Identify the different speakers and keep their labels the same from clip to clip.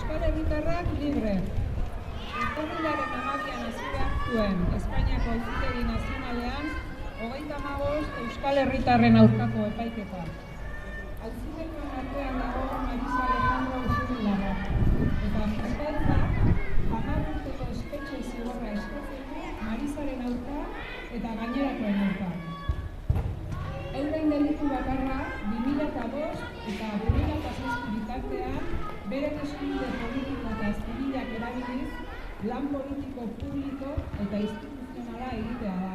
Speaker 1: Euskal Herritarrak libre. Urtarrilaren 12an hasi behar zuen Espainiako Auzitegi Nazionalean 35 Euskal Herritarren aurkako epaiketa. Auzitegien artean dago Marisa Alejandro Usurbilarra eta fiskaltzak 10 urteko espetxe zigorra eskatzen du Marisaren aurka eta gainerakoen aurka. Euren delitu bakarra 2005 eta 2006 bitartean beren eskubide politiko eta zibilak erabiliz lan politiko publiko eta instituzionala egitea da.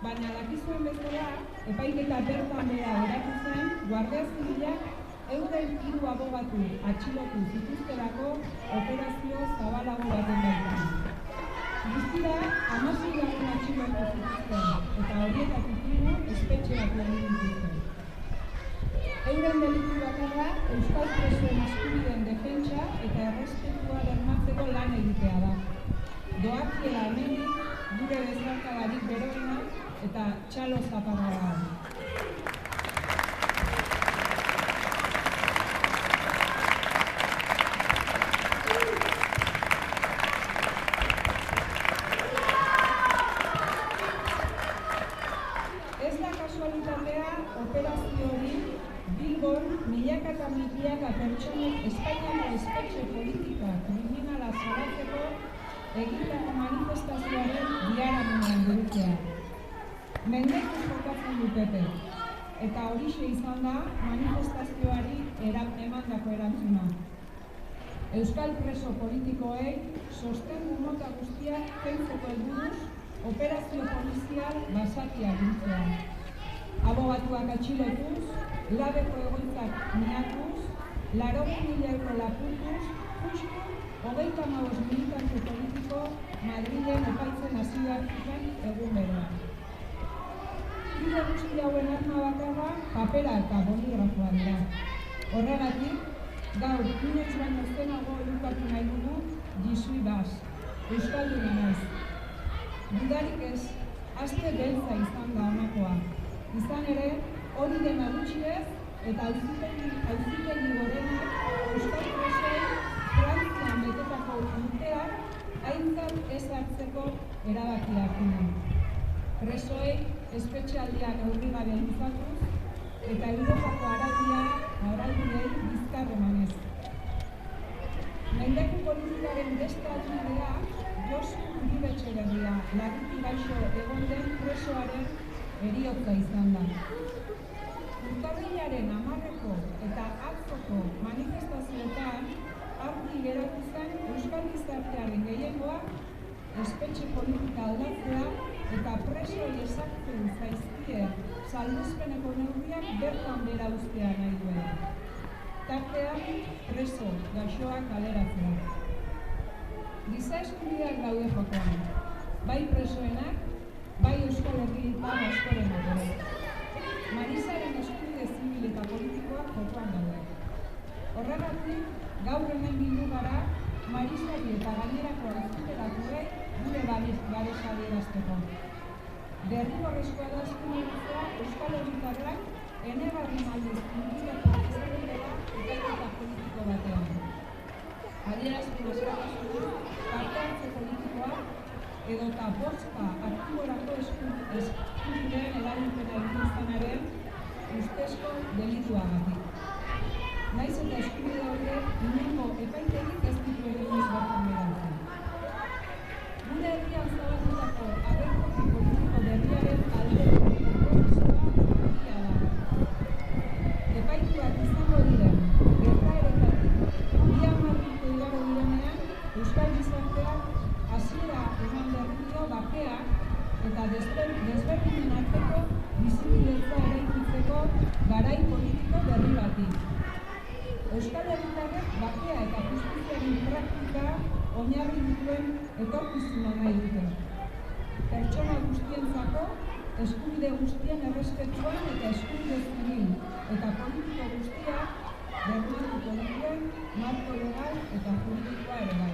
Speaker 1: Baina dakizuen bezala, epaiketa bertan behera geratu zen, Guardia Zibilak euren 3 abogatu atxilotu zituztelako operazio zabalago baten baitan. Guztira, 16 atxilotu zituzten, eta horietatik 3 espetxeak egin dituzten. Euren delitu bakarra, euskal presoen eskubideen defentsa eta errespetua bermatzeko lan egitea da. Doakiela hemendik, gure bezarkadarik beroena eta txalo zaparrara. Ez da kasualitatea operazio hori Bilbon milaka eta milaka pertsonek Espainiako espetxe politika kriminala salatzeko egindako manifestazioaren biharamunean burutzea. Mendekuz jokatzen du PP, eta horixe izan da manifestazioari emandako erantzuna. Euskal preso politikoei sostengu mota guztiak kentzeko helburuz operazio polizial basatia gintzea. Abogatuak atxilotuz, labeko egoitzak minatuz, 80.000 euro lapurtuz, justu 35 militante politiko Madrilen epaitzen hasi behar zuten egun berean. Bide guzti hauen arma bakarra papera eta boligrafoa dira. Horregatik, gaur inoiz baino zenago edukatu nahi dugu Jisui Bas, euskalduna naiz. Dudarik ez, aste beltza izan da honakoa. Izan ere, hori dena gutxiez eta auzitegi gorenak euskal presoi Frantzian betetako urteak aintzat ez hartzeko erabakia hartu du. Presoei espetxealdiak aurrigabe luzatuz eta Europako araudiei bizkar emanez. Mendeku politikaren beste adibidea Josu Uribe-Etxeberria larriki gaixo egon den presoaren heriotza izan da. Urtarrilaren 10ko eta atzoko manifestazioetan argi geratu zen euskal gizartearen gehiengoak espetxe politika aldatzea eta presoei ezartzen zaizkie salbuespeneko neurriak bertan behera uztea nahi duela. Tartean, preso gaixoak kaleratzea. Giza eskubideak daude jokoan, bai presoenak, bai Euskal Herritar askorenak ere. Marisaren eskubide zibil eta politikoak jokoan daude. Horregatik, gaur hemen bildu gara, Marisari eta gainerako auziteratuei gure babesa adierazteko. Derrigorrezkoa da eskubidetzea Euskal Herritarrak enegarren aldez inbideko ezagutela epaiketa politiko batean. Adierazpen askatasunez, parte hartze politikoa edota bozka aktiborako eskubideen erabilpena egin izanaren ustezko delituagatik. Nahiz eta eskubide horiek inongo epaitegik ez dituen inoiz bertan berantzen. Gure herrian zabaltutako agertoki politiko berriaren aldeko konpromisoa argia da. Epaituak izango diren gertaeretatik 30 igaro direnean euskal gizarteak hasiera eman behar dio bakeak eta desberdinen arteko bizikidetzea eraikitzeko garai politiko berri bati. Euskal Herritarrek bakea eta justiziaren praktika oinarri dituen etorkizuna nahi dute. Pertsona guztientzako eskubide guztien errespetuan eta eskubide zibil eta politiko guztiak bermatuko dituen marko legal eta juridikoa ere bai.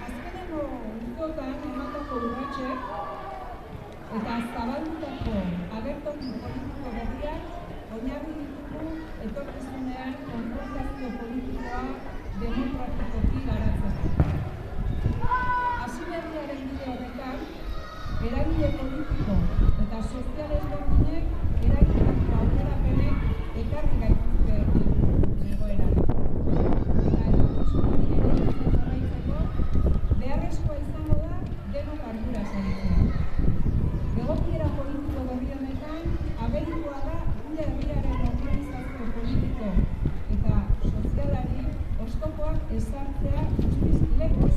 Speaker 1: Azkeneko urteotan emandako urratsek eta zabaldutako agertoki politiko berriak oinarri ditugu etorkizunean konfrontazio politikoa ezartzea guztiz lekuz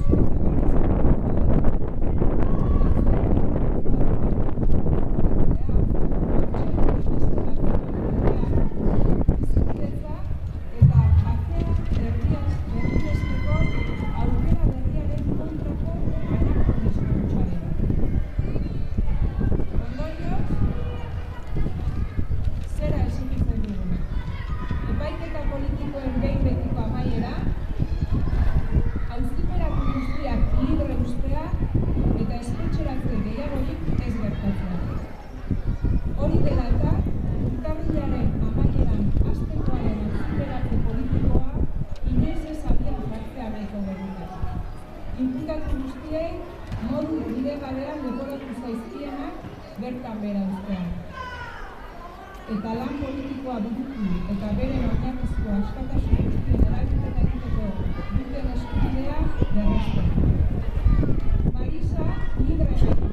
Speaker 1: eta politikoen behin betiko amaiera, auziperatu guztiak libre uztea eta espetxeratze gehiagorik ez gertatzea. Hori dela eta, urtarrilaren amaieran hastekoaren auziperatze politikoa inoiz ez abian jartzea nahiko genuke. Inputatu guztiei modu ilegalean leporatu zaizkienak bertan behera uztea. Eta lan politikoa burutu eta bere oinarrizko askatasun guztien eragiketa egiteko duten eskubidea berresten. Marisa libre